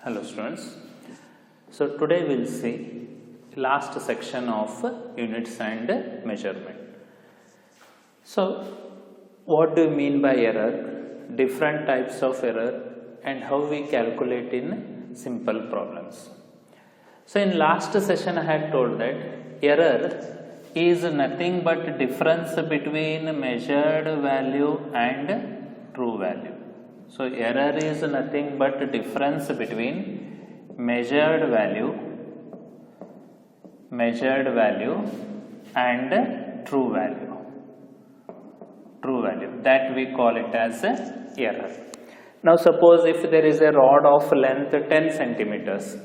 Hello students. So today we will see last section of units and measurement. So what do you mean by error, different types of error, and how we calculate in simple problems. So in last session I had told that error is nothing but difference between measured value and true value. So error is nothing but difference between measured value and true value. That we call it as error. Now suppose if there is a rod of length 10 centimeters.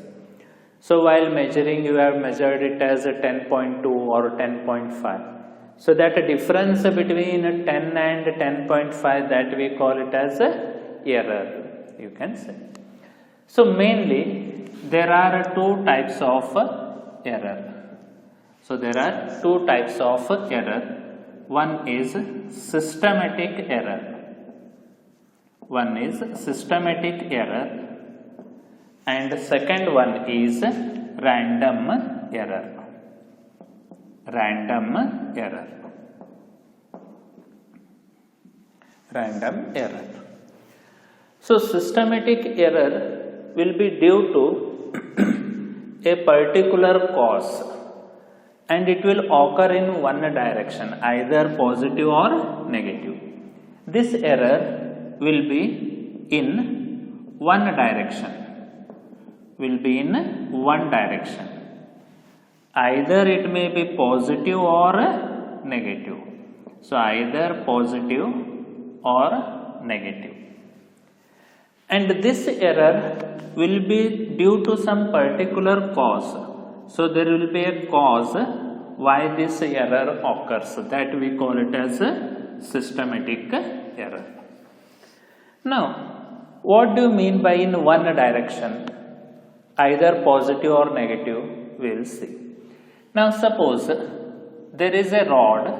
So while measuring you have measured it as a 10.2 or 10.5. So that difference between 10 and 10.5, that we call it as a error, you can say. So mainly there are two types of error. So there are two types of error. One is systematic error. And second one is random error. So systematic error will be due to a particular cause, and it will occur in one direction, either positive or negative. This error will be in one direction. Either it may be positive or negative. So either positive or negative. And this error will be due to some particular cause. So there will be a cause why this error occurs, that we call it as a systematic error. Now, what do you mean by in one direction, either positive or negative? We will see. Now suppose there is a rod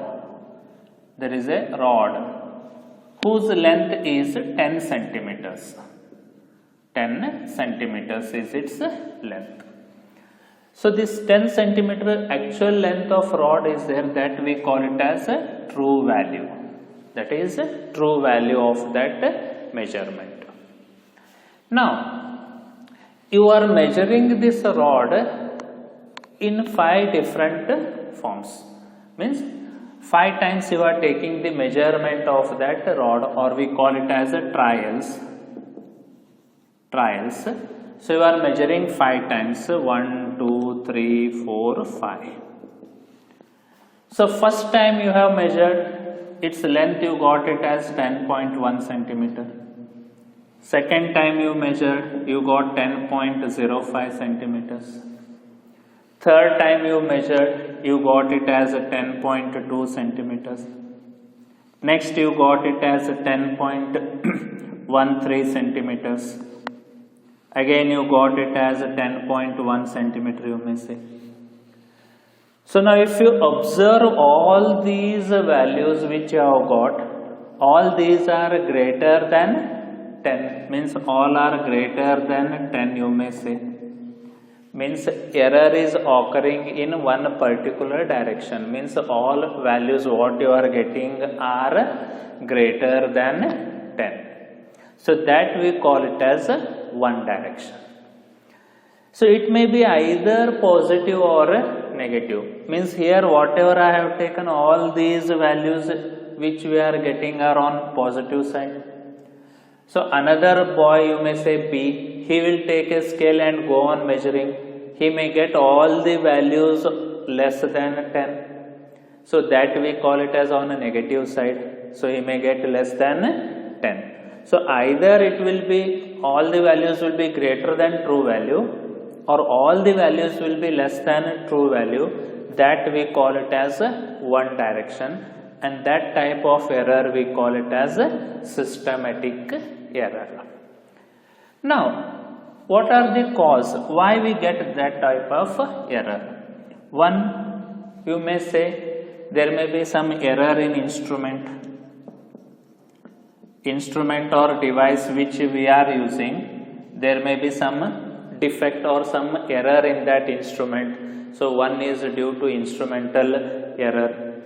whose length is 10 centimeters. 10 centimeters is its length. So this 10 centimeter actual length of rod is there, that we call it as a true value. That is a true value of that measurement. Now you are measuring this rod in 5 different forms. Means 5 times you are taking the measurement of that rod, or we call it as a trials. So you are measuring 5 times, 1, 2, 3, 4, 5. So first time you have measured its length, you got it as 10.1 centimeter. Second time you measured, you got 10.05 centimeters. Third time you measured, you got it as 10.2 centimeters. Next you got it as 10.13 centimeters. Again you got it as 10.1 centimeter, you may say. So now if you observe all these values which you have got, all these are greater than 10. Means all are greater than 10, you may say. Means error is occurring in one particular direction. Means all values what you are getting are greater than 10. So that we call it as one direction. So it may be either positive or negative. Means here whatever I have taken, all these values which we are getting are on positive side. So another boy, you may say B, he will take a scale and go on measuring. He may get all the values less than 10. So that we call it as on a negative side. So he may get less than 10. So either it will be all the values will be greater than true value, or all the values will be less than true value. That we call it as one direction, and that type of error we call it as a systematic error. Now what are the cause why we get that type of error? One, you may say there may be some error in instrument or device which we are using. there may be some defect or some error in that instrument. So one is due to instrumental error.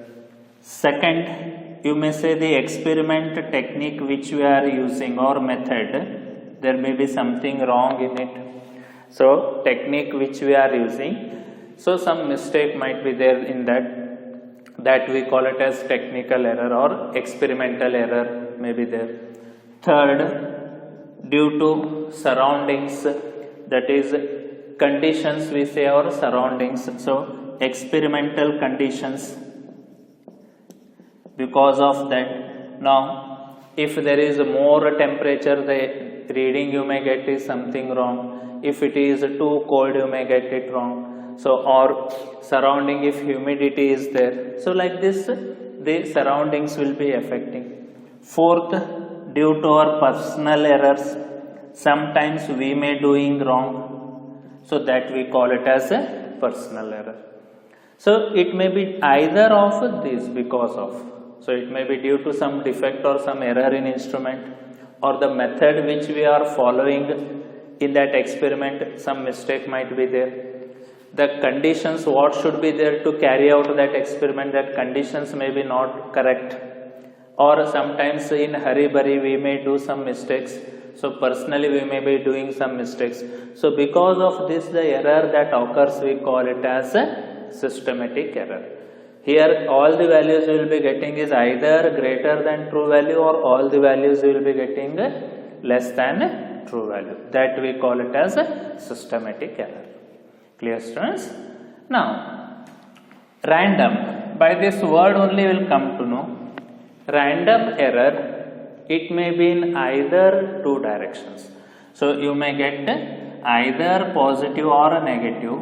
Second, you may say the experiment technique which we are using or method, there may be something wrong in it. So technique which we are using, so some mistake might be there in that we call it as technical error or experimental error may be there. Third, due to surroundings, that is conditions we say or surroundings, so experimental conditions, because of that. Now if there is more temperature, the reading you may get is something wrong. If it is too cold, you may get it wrong. So or surrounding, if humidity is there, so like this the surroundings will be affecting. Fourth, due to our personal errors, sometimes we may doing wrong, so that we call it as a personal error. So it may be either of these because of, so it may be due to some defect or some error in instrument, or the method which we are following in that experiment, some mistake might be there. The conditions what should be there to carry out that experiment, that conditions may be not correct, or sometimes in hurry burry we may do some mistakes. So personally we may be doing some mistakes. So because of this, the error that occurs, we call it as a systematic error. Here all the values you will be getting is either greater than true value, or all the values you will be getting less than true value. That we call it as a systematic error. Clear, students? Now random, by this word only will come to know. Random error, it may be in either two directions. So you may get either positive or negative,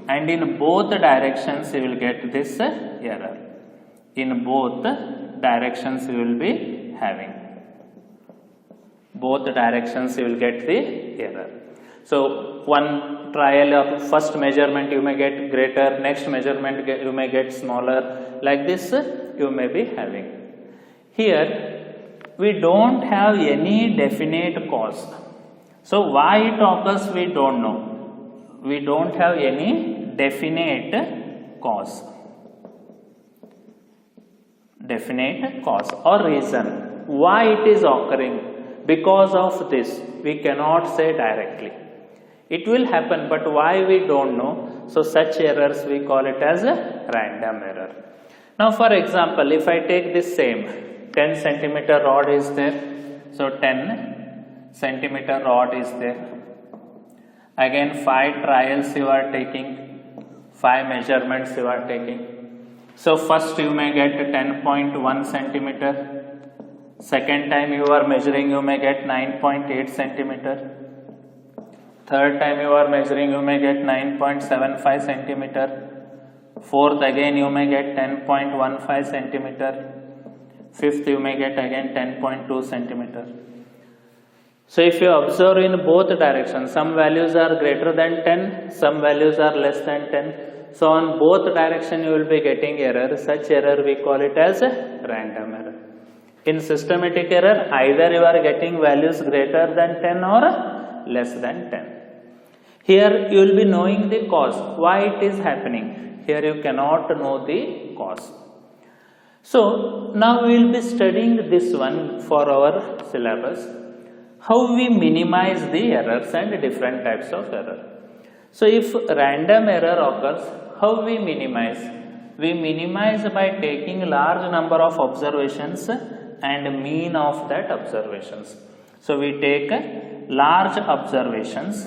and in both directions you will get this error. In both directions you will be having, both directions you will get the error. So one trial of first measurement you may get greater, next measurement you may get smaller, like this you may be having. Here we don't have any definite cause. So why it occurs we don't know. We don't have any definite cause or reason why it is occurring. Because of this we cannot say directly. It will happen, but why we don't know. So such errors we call it as a random error. Now for example, if I take this same 10 centimeter rod is there. So 10 centimeter rod is there. Again 5 trials you are taking, 5 measurements you are taking. So first you may get 10.1 centimeter. Second time you are measuring, you may get 9.8 centimeter. Third time you are measuring, you may get 9.75 centimeter. Fourth again you may get 10.15 centimeter. Fifth you may get again 10.2 centimeter. So if you observe in both directions, some values are greater than 10, some values are less than 10. So on both direction you will be getting error. Such error we call it as a random error. In systematic error, either you are getting values greater than 10 or less than 10. Here you will be knowing the cause, why it is happening. Here you cannot know the cause. So now we will be studying this one for our syllabus, how we minimize the errors and different types of error. So if random error occurs, how we minimize? We minimize by taking large number of observations and mean of that observations. So we take large observations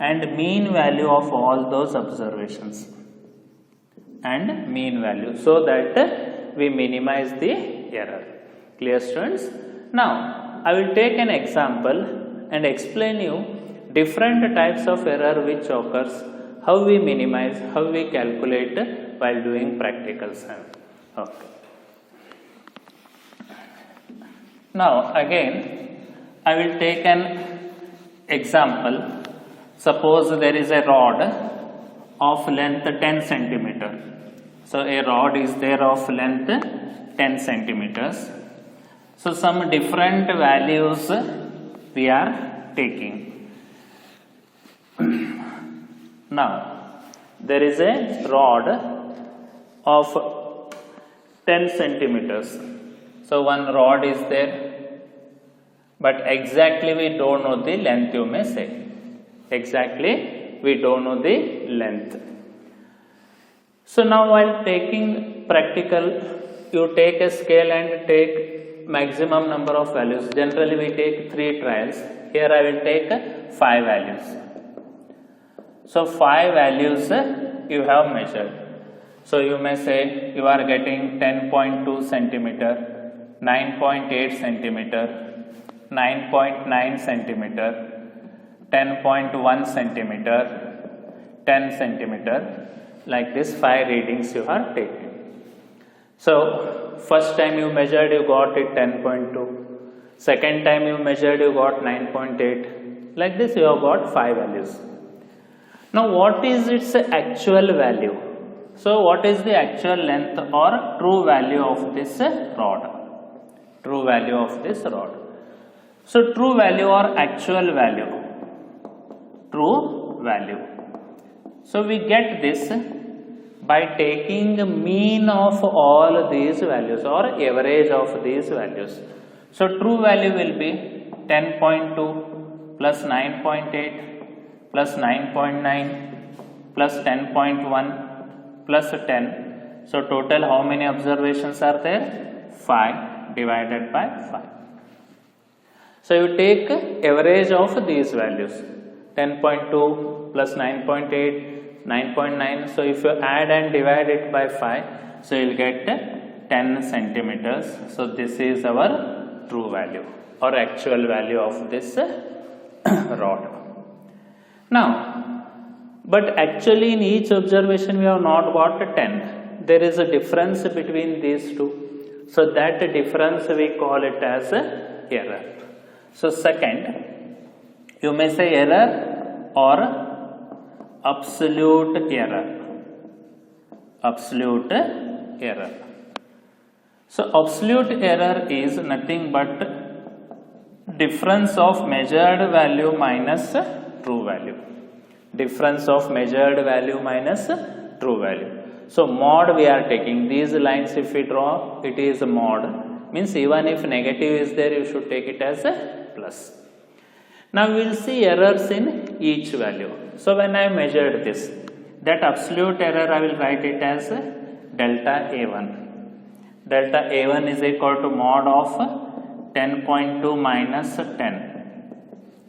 and mean value of all those observations and mean value, so that we minimize the error. Clear, students? Now I will take an example and explain you different types of error which occurs, how we minimize, how we calculate while doing practical science. Okay. Now again I will take an example. Suppose there is a rod of length 10 centimeter. So a rod is there of length 10 centimeters. So some different values we are taking. Now there is a rod of 10 centimeters. So one rod is there, but exactly we don't know the length, you may say. Exactly we don't know the length. So now while taking practical, you take a scale and take maximum number of values. Generally we take 3 trials. Here I will take 5 values. So 5 values you have measured. So you may say you are getting 10.2 centimeter, 9.8 centimeter, 9.9 centimeter, 10.1 centimeter, 10 centimeter. Like this 5 readings you are taking. So first time you measured, you got it 10.2. Second time you measured, you got 9.8. Like this you have got 5 values. Now what is its actual value? So what is the actual length or true value of this rod? True value of this rod. So true value or actual value? True value. So we get this by taking mean of all these values or average of these values. So true value will be 10.2 plus 9.8 plus 9.9 plus 10.1 plus 10. So total how many observations are there? 5 divided by 5. So you take average of these values, 10.2 plus 9.8, 9.9. So if you add and divide it by 5, so you will get 10 centimeters. So this is our true value or actual value of this rod. Now, but actually in each observation we have not got 10. There is a difference between these two. So that difference we call it as error. So second, you may say error or absolute error. Absolute error. So absolute error is nothing but difference of measured value minus true value. Difference of measured value minus true value. So mod we are taking. These lines if we draw, it is mod. Means even if negative is there, you should take it as a plus. Now we will see errors in each value. So when I measured this, that absolute error I will write it as delta A1. Delta A1 is equal to mod of 10.2 minus 10.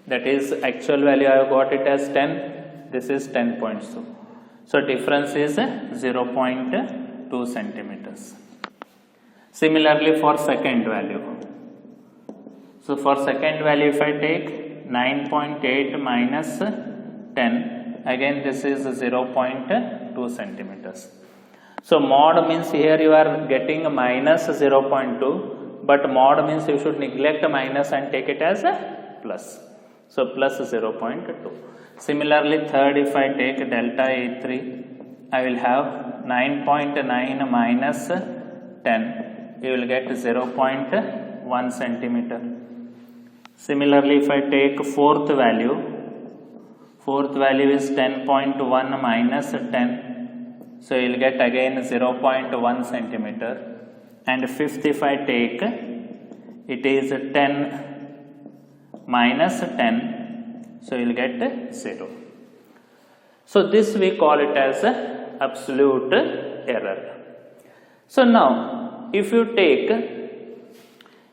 That is actual value I have got it as 10. This is 10.2. So difference is 0.2 centimeters. Similarly for second value. So for second value if I take 9.8 minus 10, again this is 0.2 centimeters. So mod means here you are getting minus 0.2, but mod means you should neglect minus and take it as a plus. So plus 0.2. Similarly third, if I take delta A3, I will have 9.9 minus 10, you will get 0.1 centimeter. Similarly, if I take fourth value is 10.1 minus 10, so you will get again 0.1 centimeter. And fifth, if I take, it is 10 minus 10, so you will get 0. So this we call it as absolute error. So now, if you take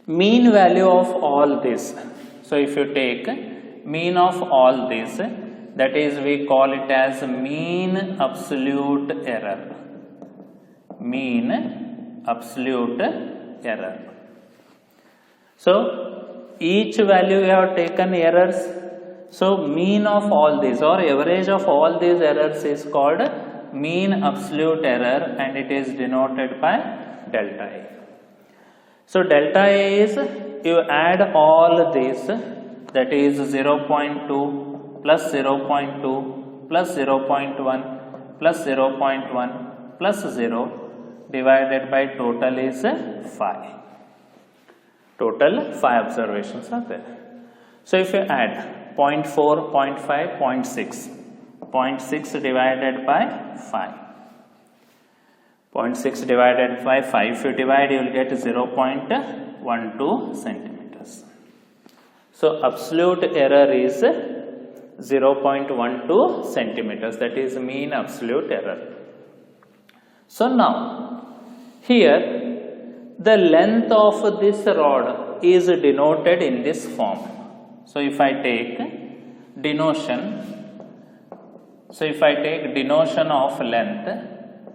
mean value of all this, so if you take mean of all this, that is we call it as mean absolute error. Mean absolute error. So each value we have taken errors. So mean of all these or average of all these errors is called mean absolute error, and it is denoted by delta A. So delta A is you add all these, that is 0.2 plus 0.2 plus 0.1 plus 0.1 plus 0 divided by total is 5. Total 5 observations are there. So if you add 0.4, 0.5, 0.6, 0.6 divided by 5. 0.6 divided by 5, if you divide, you will get 0.12 centimeters. So absolute error is 0.12 centimeters, that is mean absolute error. So now, here the length of this rod is denoted in this form. So if I take denotation, of length,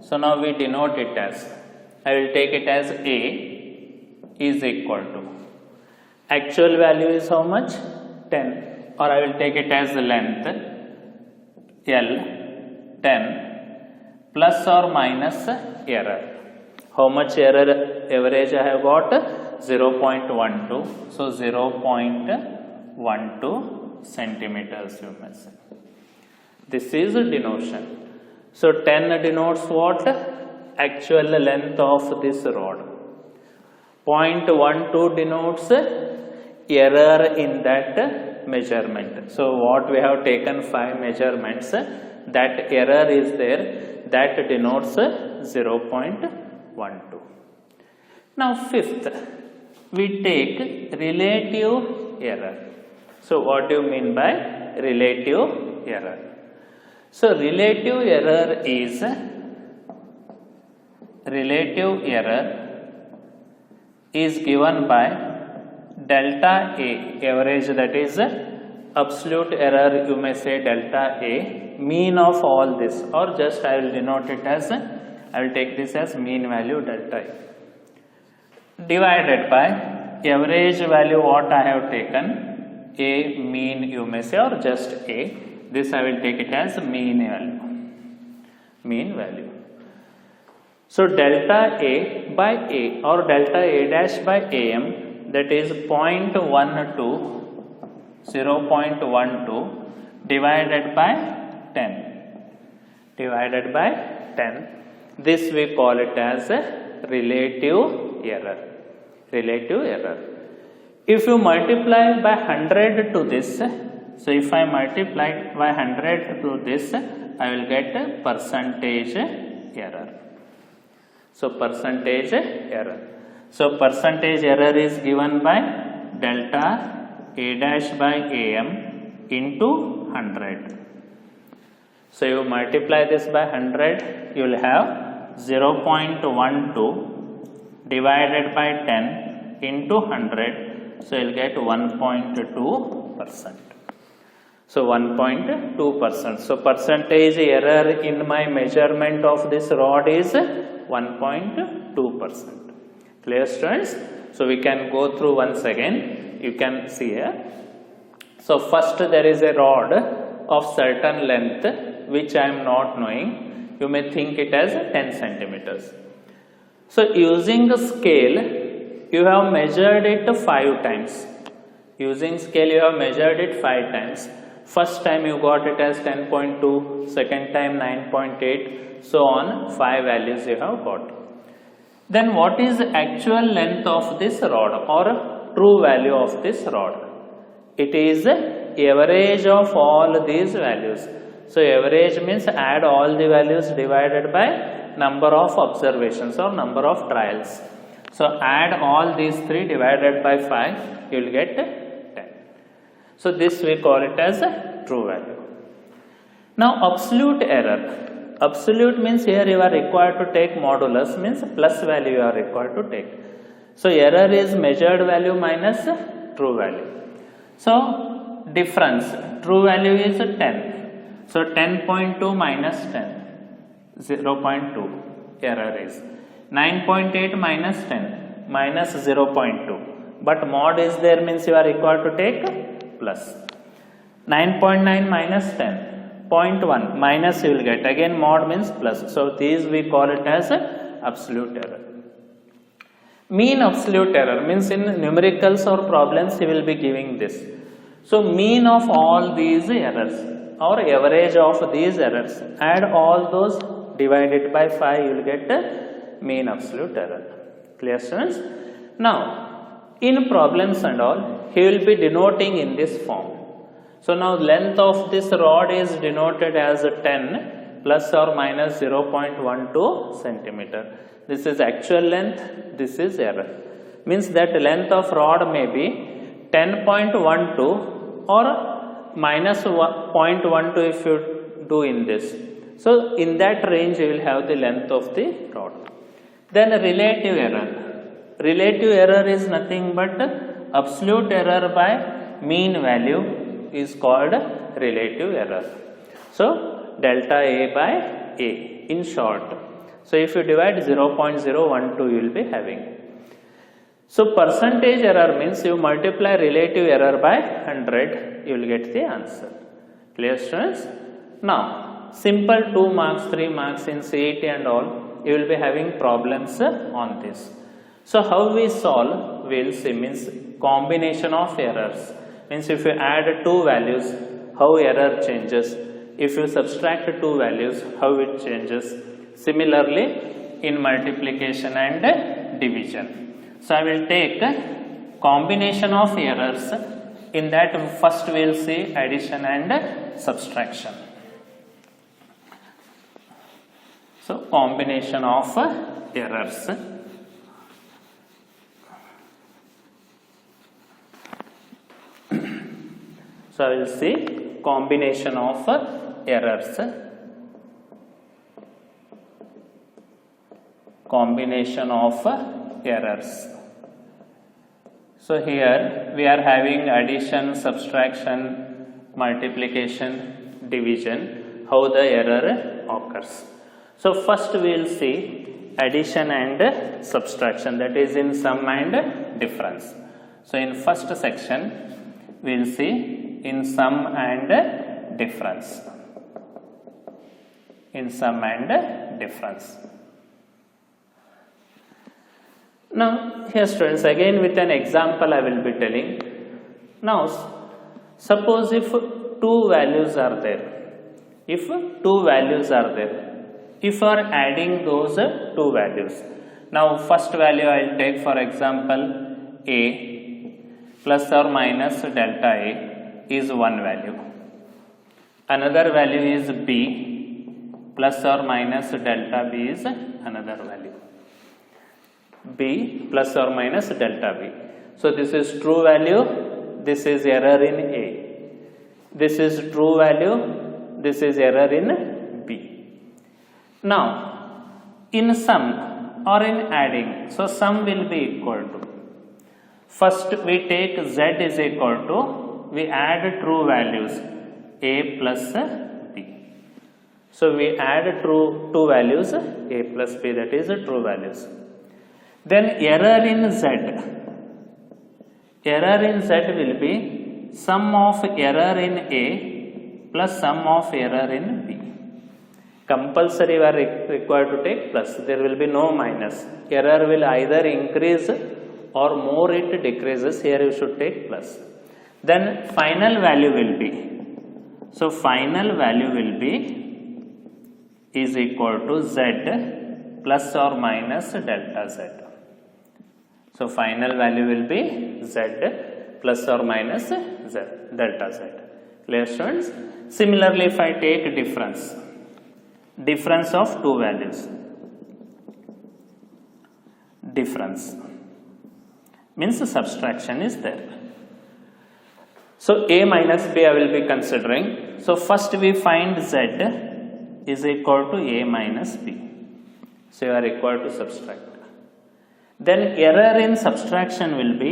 so now we denote it as, I will take it as A is equal to, actual value is how much? 10, or I will take it as length L 10 plus or minus error. How much error average I have got? 0.12. So 0.12 centimeters you may say. This is a denotation. So 10 denotes what? Actual length of this rod. 0.12 denotes error in that measurement. So what we have taken 5 measurements, that error is there, that denotes 0.12. Now fifth, we take relative error. So what do you mean by relative error? So relative error is given by delta A average, that is absolute error, you may say delta A, mean of all this, or just I will denote it as, I will take this as mean value delta A, divided by average value what I have taken, A mean you may say, or just A, this I will take it as mean value. So delta A by A, or delta A dash by AM, that is 0.12 divided by 10. This we call it as a relative error. If you multiply by 100 to this, so if I multiply by 100 to this, I will get a percentage error. So percentage error is given by delta A dash by AM into 100. So you multiply this by 100, you will have 0.12 divided by 10 into 100, so you will get 1.2%. So 1.2%. So percentage error in my measurement of this rod is 1.2%. Clear, students? So we can go through once again. You can see here. So first there is a rod of certain length which I am not knowing. You may think it as 10 centimeters. So using the scale, you have measured it 5 times. Using scale, you have measured it 5 times. First time you got it as 10.2, second time 9.8, so on, 5 values you have got. Then what is the actual length of this rod, or true value of this rod? It is average of all these values. So average means add all the values divided by number of observations or number of trials. So add all these 3 divided by 5, you will get 10. So this we call it as a true value. Now absolute error. Absolute means here you are required to take modulus, means plus value you are required to take. So error is measured value minus true value. So difference, true value is 10. So 10.2 minus 10, 0.2 error is. 9.8 minus 10, minus 0.2. But mod is there, means you are required to take plus. 9.9 minus 10. 0.1 minus you will get, again mod means plus. So these we call it as absolute error. Mean absolute error means in numericals or problems he will be giving this. So mean of all these errors or average of these errors, add all those, divided by 5, you will get mean absolute error. Clear, students? Now In problems and all, he will be denoting in this form. So now length of this rod is denoted as 10 plus or minus 0.12 centimeter. This is actual length, this is error. Means that length of rod may be 10.12 or minus 0.12 if you do in this. So in that range you will have the length of the rod. Then relative error. Relative error is nothing but absolute error by mean value is called relative error. So delta A by A in short. So if you divide 0.012 you will be having. So percentage error means you multiply relative error by 100, you will get the answer. Clear students? Now simple 2 marks, 3 marks in CET and all, you will be having problems on this. So how we solve, we will see, means combination of errors. Means if you add 2 values, how error changes. If you subtract 2 values, how it changes. Similarly in multiplication and division. So I will take combination of errors. In that first we will see addition and subtraction. So combination of errors. So I will see combination of errors. Combination of errors. So here we are having addition, subtraction, multiplication, division, how the error occurs. So first we will see addition and subtraction, that is in sum and difference. So in first section we will see in sum and difference. In sum and difference. Now here students, again with an example I will be telling. Now suppose if 2 values are there. If 2 values are there. If you are adding those 2 values. Now first value I will take for example A plus or minus delta A is one value. Another value is B plus or minus delta B is another value. B plus or minus delta B. So this is true value, this is error in A. This is true value, this is error in B. Now in sum or in adding, so sum will be equal to, first we take Z is equal to, we add true values A plus B. So we add two values A plus B, that is true values. Then error in Z. Error in Z will be sum of error in A plus sum of error in B. Compulsory we are required to take plus, there will be no minus. Error will either increase or more it decreases, here you should take plus. Then final value will be, so final value will be is equal to Z plus or minus delta Z. So final value will be Z plus or minus Z, delta Z. Clear students? Similarly, if I take difference, difference of 2 values, difference means the subtraction is there. So A minus B I will be considering. So first we find Z is equal to A minus B. So you are required to subtract. Then error in subtraction will be,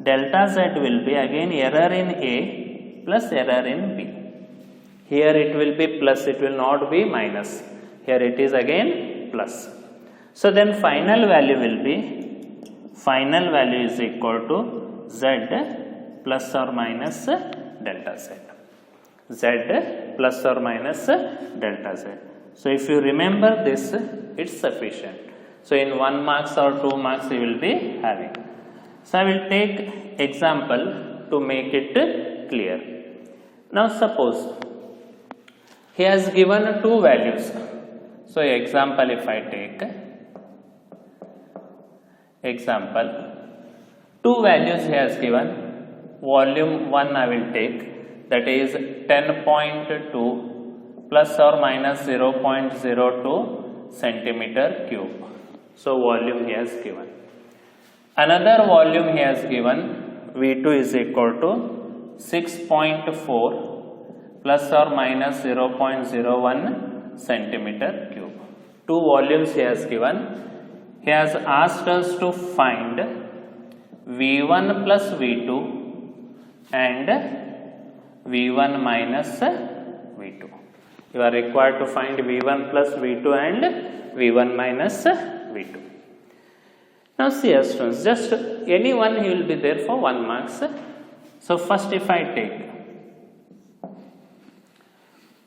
delta Z will be again error in A plus error in B. Here it will be plus, it will not be minus. Here it is again plus. So then final value will be, final value is equal to Z plus or minus delta Z. Z plus or minus delta Z. So if you remember this, it's sufficient. So in 1 marks or 2 marks you will be having. So I will take example to make it clear. Now suppose he has given 2 values. So example if I take, example Two values he has given. Volume 1 I will take, that is 10.2 plus or minus 0.02 centimeter cube. So volume he has given. Another volume he has given, V2 is equal to 6.4 plus or minus 0.01 centimeter cube. Two volumes he has given. He has asked us to find V1 plus V2 and V1 minus V2. You are required to find V1 plus V2 and V1 minus V2. Now see students, just any one he will be there for 1 marks. So first if I take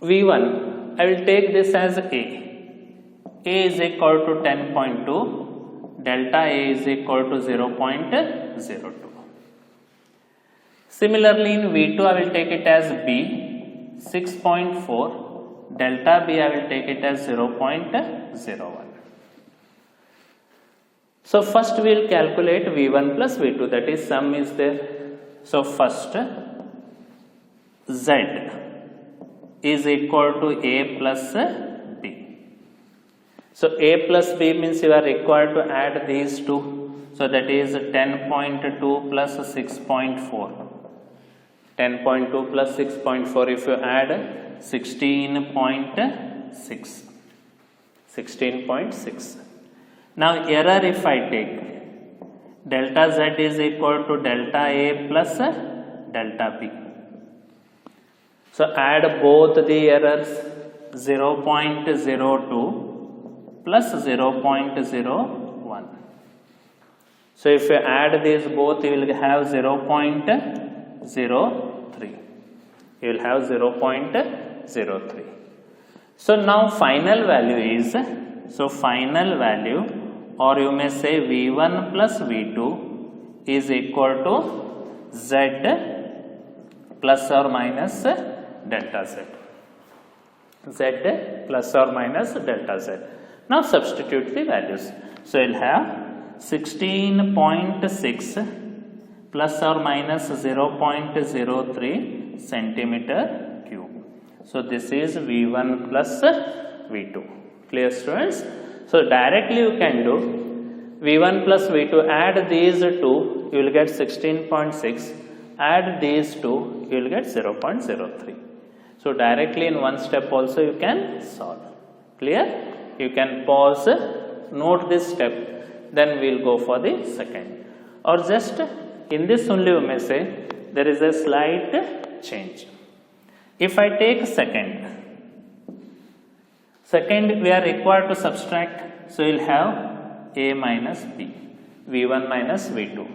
V1, I will take this as A. A is equal to 10.2, delta A is equal to 0.02. Similarly in V2 I will take it as B, 6.4, delta B I will take it as 0.01. So first we will calculate V1 plus V2, that is sum is there. So first Z is equal to A plus B. So A plus B means you are required to add these two. So that is 10.2 plus 6.4. 10.2 plus 6.4, if you add 16.6. 16.6. Now error if I take, delta Z is equal to delta A plus delta B. So add both the errors, 0.02 plus 0.01. So if you add these both, you will have 0.03. You will have 0.03. So now final value is, so final value, or you may say V1 plus V2 is equal to Z plus or minus delta Z. Z plus or minus delta Z. Now substitute the values. So you will have 16.6 plus or minus 0.03 centimeter cube. So this is V1 plus V2. Clear students? So directly you can do V1 plus V2, add these two, you will get 16.6, add these two, you will get 0.03. So directly in one step also you can solve. Clear? You can pause, note this step, then we will go for the second. Or just in this only you may say there is a slight change. If I take second we are required to subtract, so we will have A minus B, V1 minus V2.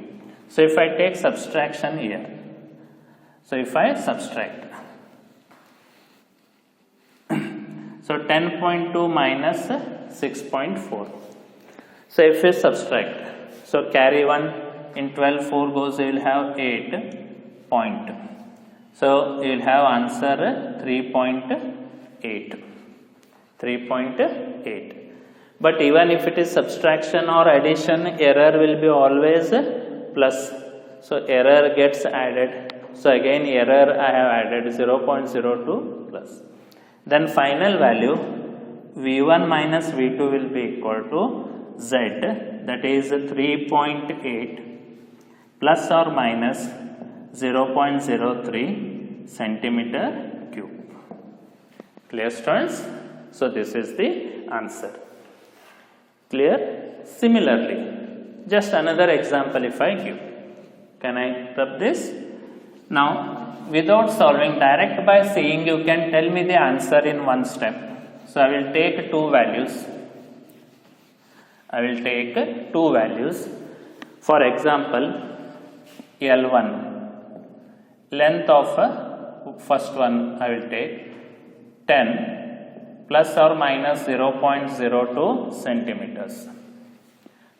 So if I take subtraction here, so if I subtract, so 10.2 minus 6.4. So if you subtract, so carry 1 in 12, 4 goes, you will have 8 point. So you will have answer 3.8. 3.8. But even if it is subtraction or addition, error will be always plus. So error gets added. So again error I have added 0.02 plus. Then final value V1 minus V2 will be equal to Z, that is 3.8 plus or minus 0.03 centimeter cube. Clear students? So this is the answer. Clear? Similarly, just another example if I give. Can I rub this? Now, without solving, direct by seeing, you can tell me the answer in one step. So I will take two values. I will take two values. For example, L1, length of first one I will take 10 plus or minus 0.02 centimeters.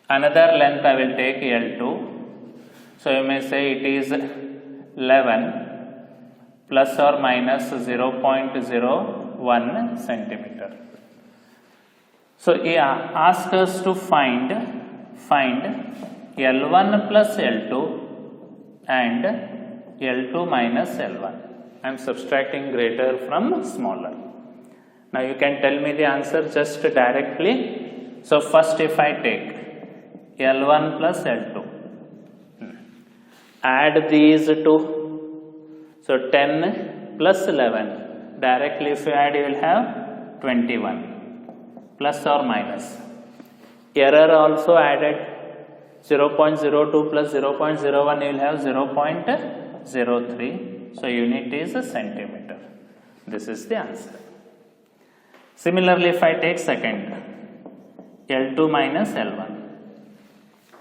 Another length I will take L2. So you may say it is 11 plus or minus 0.01 centimeter. So he asked us to find L1 plus L2 and L2 minus L1. I am subtracting greater from smaller. Now you can tell me the answer just directly. So first if I take L1 plus L2, add these two, so 10 plus 11, directly if you add you will have 21, plus or minus. Error also added, 0.02 plus 0.01 you will have 0.03, so unit is a centimeter. This is the answer. Similarly, if I take second, L2 minus L1,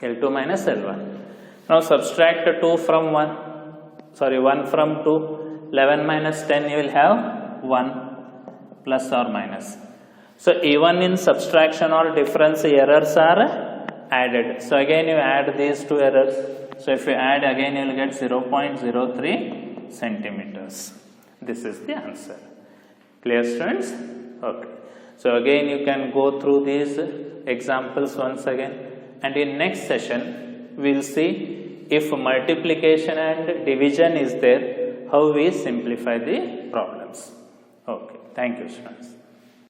L2 minus L1. Now subtract 2 from 1, sorry 1 from 2, 11 minus 10 you will have 1, plus or minus. So even in subtraction or difference errors are added. So again you add these two errors. So if you add again you will get 0.03 centimeters. This is the answer. Clear, students? Okay. So again you can go through these examples once again, and in next session we will see if multiplication and division is there, how we simplify the problems. Okay. Thank you, students.